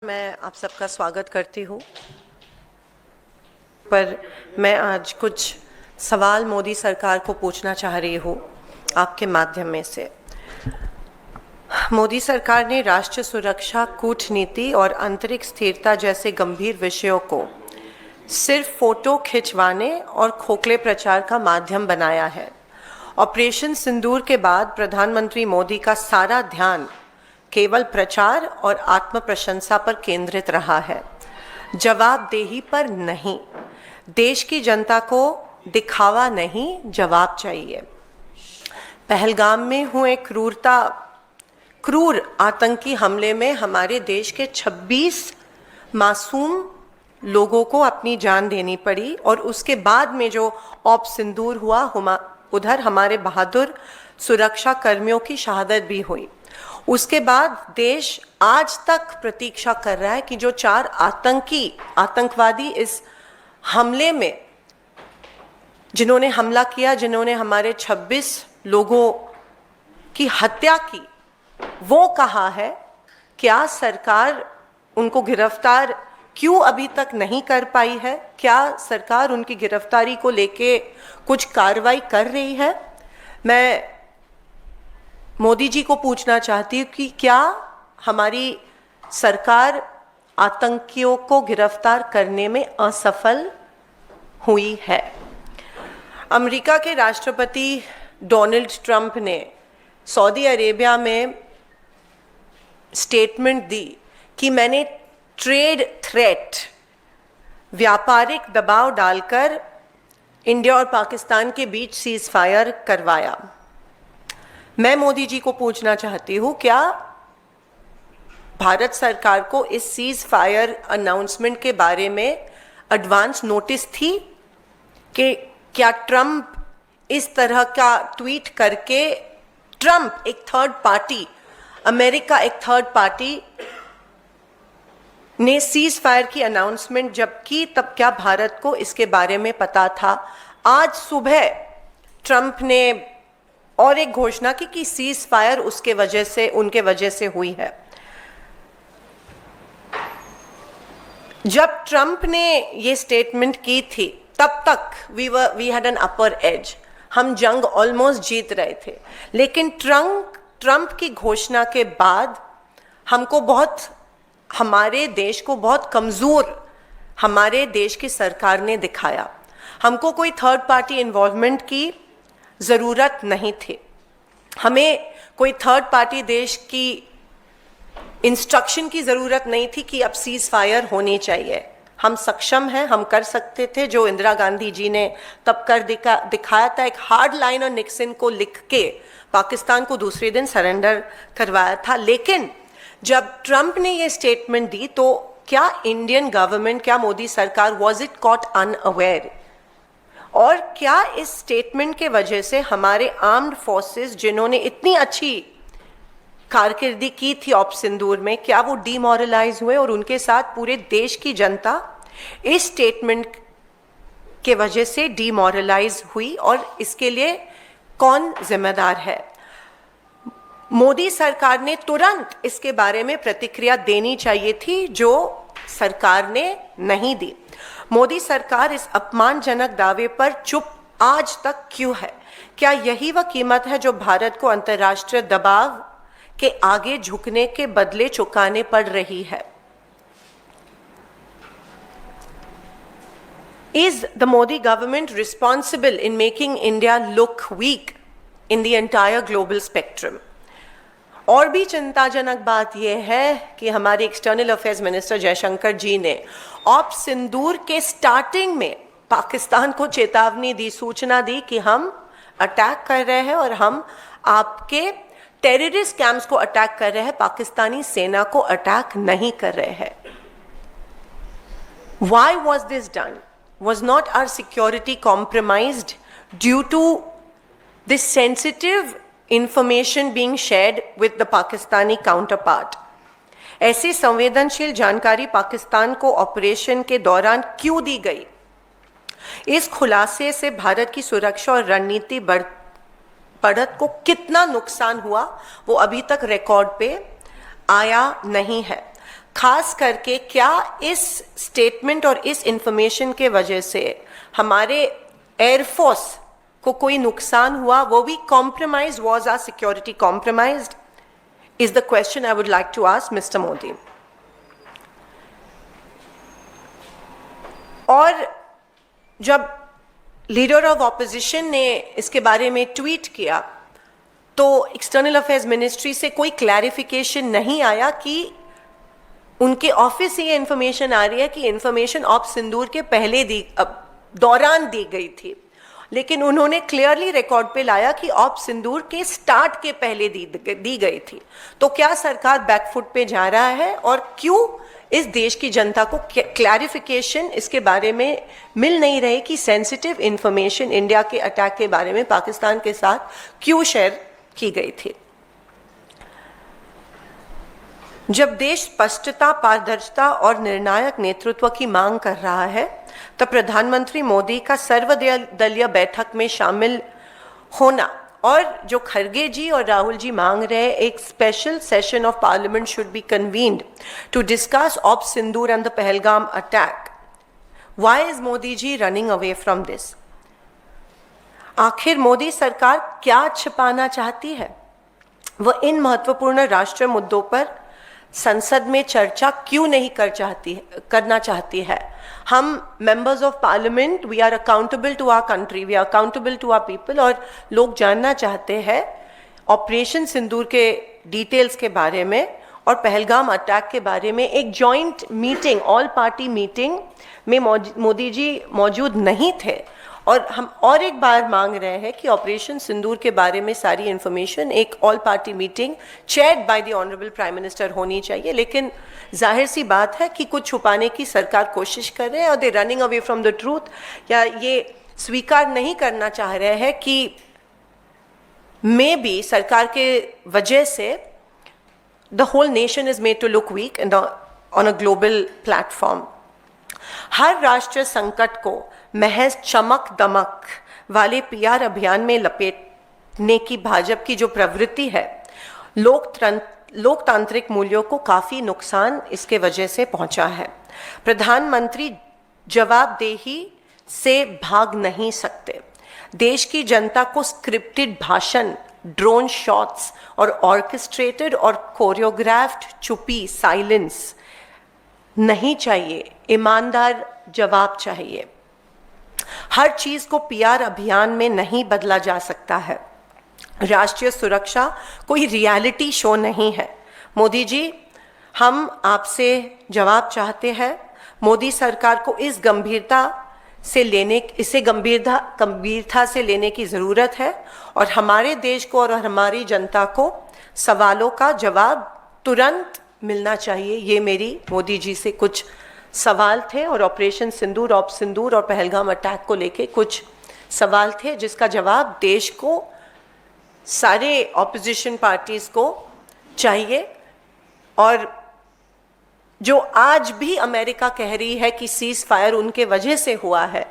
मैं आप सबका स्वागत करती हूँ। पर मैं आज कुछ सवाल मोदी सरकार को पूछना चाह रही हूँ आपके माध्यम में से। मोदी सरकार ने राष्ट्रीय सुरक्षा, कूटनीति और आंतरिक स्थिरता जैसे गंभीर विषयों को सिर्फ फोटो खिंचवाने और खोखले प्रचार का माध्यम बनाया है। ऑपरेशन सिंदूर के बाद प्रधानमंत्री मोदी का सारा ध्यान केवल प्रचार और आत्म प्रशंसा पर केंद्रित रहा है, जवाबदेही पर नहीं। देश की जनता को दिखावा नहीं, जवाब चाहिए। पहलगाम में हुए क्रूर आतंकी हमले में हमारे देश के 26 मासूम लोगों को अपनी जान देनी पड़ी और उसके बाद में जो ऑप सिंदूर हुआ, उधर हमारे बहादुर सुरक्षा कर्मियों की शहादत भी हुई। उसके बाद देश आज तक प्रतीक्षा कर रहा है कि जो 4 आतंकवादी इस हमले में जिन्होंने हमला किया, जिन्होंने हमारे 26 लोगों की हत्या की, वो कहाँ है? क्या सरकार उनको गिरफ्तार क्यों अभी तक नहीं कर पाई है? क्या सरकार उनकी गिरफ्तारी को लेके कुछ कार्रवाई कर रही है? मैं मोदी जी को पूछना चाहती हूँ कि क्या हमारी सरकार आतंकियों को गिरफ्तार करने में असफल हुई है? अमेरिका के राष्ट्रपति डोनाल्ड ट्रंप ने सऊदी अरेबिया में स्टेटमेंट दी कि मैंने ट्रेड थ्रेट, व्यापारिक दबाव डालकर इंडिया और पाकिस्तान के बीच सीज फायर करवाया। मैं मोदी जी को पूछना चाहती हूँ, क्या भारत सरकार को इस सीज फायर अनाउंसमेंट के बारे में एडवांस नोटिस थी कि क्या ट्रंप इस तरह का ट्वीट करके, ट्रंप एक थर्ड पार्टी, अमेरिका एक थर्ड पार्टी ने सीज फायर की अनाउंसमेंट जब की, तब क्या भारत को इसके बारे में पता था? आज सुबह ट्रंप ने और एक घोषणा की कि सीज फायर उनके वजह से हुई है। जब ट्रंप ने ये स्टेटमेंट की थी, तब तक we had an upper edge, हम जंग ऑलमोस्ट जीत रहे थे। लेकिन ट्रंप की घोषणा के बाद हमारे देश को बहुत कमजोर हमारे देश की सरकार ने दिखाया। हमको कोई थर्ड पार्टी इन्वॉल्वमेंट की ज़रूरत नहीं थी। हमें कोई थर्ड पार्टी देश की इंस्ट्रक्शन की ज़रूरत नहीं थी कि अब सीज फायर होनी चाहिए। हम सक्षम हैं, हम कर सकते थे जो इंदिरा गांधी जी ने तब कर दिखाया था। एक हार्ड लाइन और निक्सन को लिख के पाकिस्तान को दूसरे दिन सरेंडर करवाया था। लेकिन जब ट्रंप ने ये स्टेटमेंट दी, तो क्या इंडियन गवर्नमेंट, क्या मोदी सरकार, वॉज इट कॉट अनअवेयर? और क्या इस स्टेटमेंट के वजह से हमारे आर्म्ड फोर्सेस, जिन्होंने इतनी अच्छी कारकिर्दी की थी ऑप सिंदूर में, क्या वो डीमोरलाइज हुए और उनके साथ पूरे देश की जनता इस स्टेटमेंट के वजह से डीमोरलाइज हुई? और इसके लिए कौन जिम्मेदार है? मोदी सरकार ने तुरंत इसके बारे में प्रतिक्रिया देनी चाहिए थी, जो सरकार ने नहीं दी। मोदी सरकार इस अपमानजनक दावे पर चुप आज तक क्यों है? क्या यही वह कीमत है जो भारत को अंतर्राष्ट्रीय दबाव के आगे झुकने के बदले चुकाने पड़ रही है? Is the Modi government responsible in making India look weak in the entire global spectrum? और भी चिंताजनक बात यह है कि हमारे एक्सटर्नल अफेयर्स मिनिस्टर जयशंकर जी ने ऑप सिंदूर के स्टार्टिंग में पाकिस्तान को चेतावनी दी, सूचना दी कि हम अटैक कर रहे हैं और हम आपके टेररिस्ट कैंप्स को अटैक कर रहे हैं, पाकिस्तानी सेना को अटैक नहीं कर रहे हैं। Why was this done? Was not our security compromised due to this sensitive information being shared with the Pakistani counterpart? ऐसी संवेदनशील जानकारी पाकिस्तान को ऑपरेशन के दौरान क्यों दी गई? इस खुलासे से भारत की सुरक्षा और रणनीति बढ़त को कितना नुकसान हुआ, वो अभी तक रिकॉर्ड पे आया नहीं है। खास करके क्या इस स्टेटमेंट और इस इंफॉर्मेशन के वजह से हमारे एयरफोर्स को कोई नुकसान हुआ, वो भी compromise, was our security compromised, is the question I would like to ask mister Modi. और जब लीडर ऑफ ऑपोजिशन ने इसके बारे में ट्वीट किया तो एक्सटर्नल अफेयर्स मिनिस्ट्री से कोई क्लैरिफिकेशन नहीं आया कि उनके ऑफिस से ये इंफॉर्मेशन आ रही है कि इंफॉर्मेशन ऑप सिंदूर के पहले दौरान दी गई थी, लेकिन उन्होंने क्लियरली रिकॉर्ड पे लाया कि ऑप सिंदूर के स्टार्ट के पहले दी गई थी. तो क्या सरकार बैकफुट पे जा रहा है और क्यों इस देश की जनता को क्लैरिफिकेशन इसके बारे में मिल नहीं रही कि सेंसिटिव इंफॉर्मेशन इंडिया के अटैक के बारे में पाकिस्तान के साथ क्यों शेयर की गई थी. जब देश स्पष्टता, पारदर्शिता और निर्णायक नेतृत्व की मांग कर रहा है तब प्रधानमंत्री मोदी का सर्वदलीय बैठक में शामिल होना और जो खरगे जी और राहुल जी मांग रहे हैं एक special session of parliament should be convened to discuss op Sindoor and the Pahalgam attack. Why is Modi ji running away from this? आखिर मोदी सरकार क्या छिपाना चाहती है? वह इन महत्वपूर्ण राष्ट्रीय मुद्दों पर संसद में चर्चा क्यों नहीं करना चाहती है? हम members of parliament, we are accountable to our country, we are accountable to our people, और लोग जानना चाहते हैं ऑपरेशन सिंदूर के डिटेल्स के बारे में और पहलगाम अटैक के बारे में. एक joint meeting, all party meeting में मोदी जी मौजूद नहीं थे और हम और एक बार मांग रहे हैं कि ऑपरेशन सिंदूर के बारे में सारी इंफॉर्मेशन एक all party meeting chaired by the honourable prime minister होनी चाहिए. लेकिन जाहिर सी बात है कि कुछ छुपाने की सरकार कोशिश कर रहे हैं और दे running away from the truth, या ये स्वीकार नहीं करना चाह रहे हैं कि मे बी सरकार के वजह से the whole nation is made to look weak on a global platform. हर राष्ट्रीय संकट को महज चमक दमक वाले पीआर अभियान में लपेटने की भाजपा की जो प्रवृत्ति है, लोकतांत्रिक मूल्यों को काफी नुकसान इसके वजह से पहुंचा है. प्रधानमंत्री जवाबदेही से भाग नहीं सकते. देश की जनता को स्क्रिप्टेड भाषण, ड्रोन शॉट्स और ऑर्केस्ट्रेटेड और कोरियोग्राफ्ड चुप्पी, साइलेंस नहीं चाहिए. ईमानदार जवाब चाहिए. हर चीज को पीआर अभियान में नहीं बदला जा सकता है. राष्ट्रीय सुरक्षा कोई रियलिटी शो नहीं है. मोदी जी, हम आपसे जवाब चाहते हैं. मोदी सरकार को इसे गंभीरता से लेने की जरूरत है और हमारे देश को और हमारी जनता को सवालों का जवाब तुरंत मिलना चाहिए. ये मेरी मोदी जी से कुछ सवाल थे और ऑपरेशन सिंदूर, ऑप सिंदूर और पहलगाम अटैक को लेके कुछ सवाल थे जिसका जवाब देश को, सारे ऑपोजिशन पार्टीज को चाहिए. और जो आज भी अमेरिका कह रही है कि सीज फायर उनके वजह से हुआ है,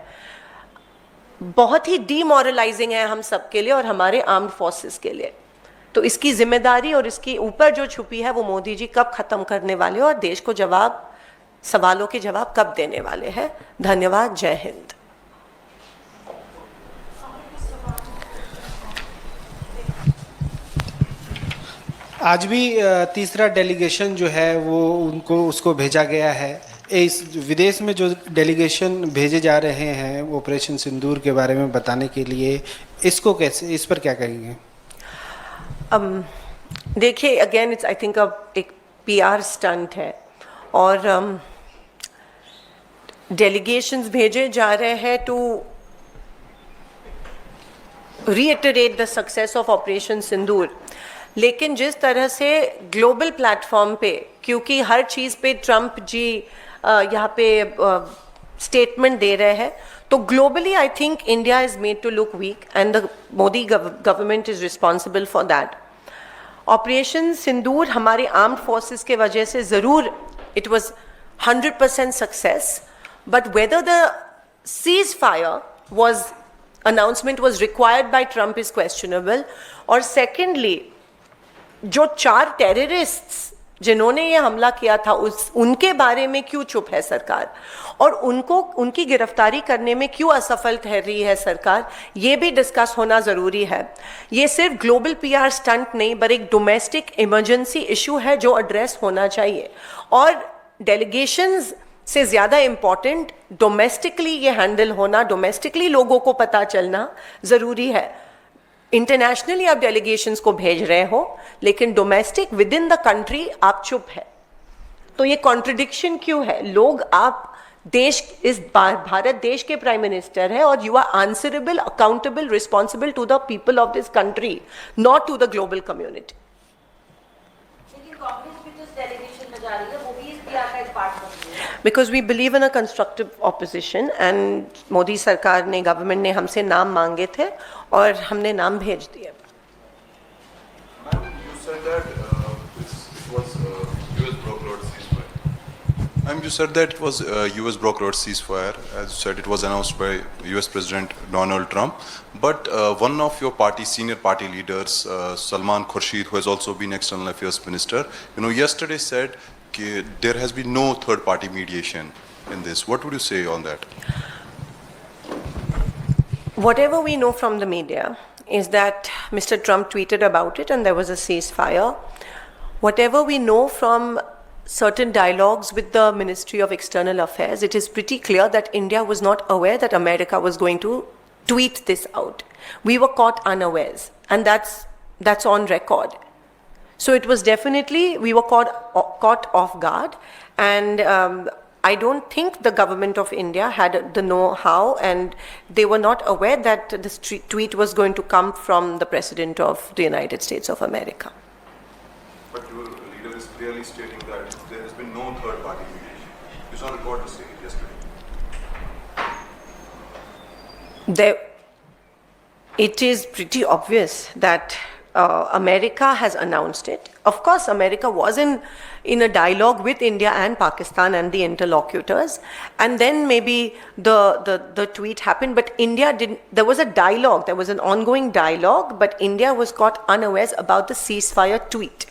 बहुत ही डीमोरलाइजिंग है हम सबके लिए और हमारे आर्म्ड फोर्सेस के लिए. तो इसकी जिम्मेदारी और इसकी ऊपर जो छुपी है वो मोदी जी कब खत्म करने वाले और देश को सवालों के जवाब कब देने वाले हैं? धन्यवाद. जय हिंद. आज भी तीसरा डेलीगेशन जो है वो उसको भेजा गया है. इस विदेश में जो डेलीगेशन भेजे जा रहे हैं ऑपरेशन सिंदूर के बारे में बताने के लिए, इसको कैसे, इस पर क्या कहेंगे? देखिए, अगेन इट्स आई थिंक एक पीआर स्टंट है और डेलीगेशंस भेजे जा रहे हैं to reiterate the success of operation Sindoor. लेकिन जिस तरह से ग्लोबल प्लेटफॉर्म पे, क्योंकि हर चीज़ पे ट्रंप जी यहाँ पे स्टेटमेंट दे रहे हैं, तो globally I think India is made to look weak and the Modi government is responsible for that. Operation Sindoor हमारे आर्म्ड फोर्सेस के वजह से ज़रूर it was 100% success, but whether the ceasefire announcement was required by Trump is questionable. और secondly, जो 4 terrorists जिन्होंने ये हमला किया था उनके बारे में क्यों चुप है सरकार, और उनकी गिरफ्तारी करने में क्यों असफल ठहर रही है सरकार, ये भी डिस्कस होना ज़रूरी है। ये सिर्फ ग्लोबल पीआर स्टंट नहीं, पर एक डोमेस्टिक इमरजेंसी इशू है जो एड्रेस होना चाहिए, और डेलीगेशंस से ज़्यादा इम्पॉर्टेंट डोमेस्टिकली ये हैंडल होना, डोमेस्टिकली लोगों को पता चलना ज़रूरी है। इंटरनेशनली आप डेलीगेशंस को भेज रहे हो, लेकिन domestic with in the country आप चुप है, तो ये कॉन्ट्रडिक्शन क्यों है? लोग, आप देश, इस भारत देश के प्राइम मिनिस्टर है, और you are answerable, accountable, responsible to the people of this country, not to the global community. Because we believe in a constructive opposition, and Modi सरकार ने, गवर्नमेंट ने हमसे नाम मांगे थे और हमने नाम भेज दिए। Ma'am, you said that it was US brokered ceasefire. As you said, it was announced by US President Donald Trump. But one of your party, senior party leaders, Salman Khurshid, who has also been External Affairs Minister, yesterday said that there has been no third-party mediation in this. What would you say on that? Whatever we know from the media is that Mr. Trump tweeted about it and there was a ceasefire. Whatever we know from certain dialogues with the Ministry of External Affairs, it is pretty clear that India was not aware that America was going to tweet this out. We were caught unawares, and that's on record. So it was definitely, we were caught off guard, and I don't think the government of India had the know-how, and they were not aware that this tweet was going to come from the President of the United States of America. But your leader is clearly stating that there has been no third-party mediation. It's on record to say it yesterday. It is pretty obvious that America has announced it. Of course, America was in a dialogue with India and Pakistan and the interlocutors, and then maybe the tweet happened, but India didn't. There was a dialogue, there was an ongoing dialogue, but India was caught unawares about the ceasefire tweet.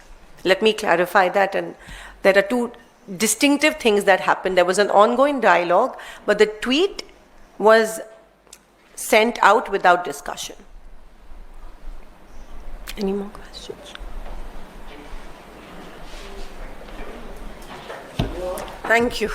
Let me clarify that, and there are two distinctive things that happened. There was an ongoing dialogue, but the tweet was sent out without discussion. Any more questions? Thank you.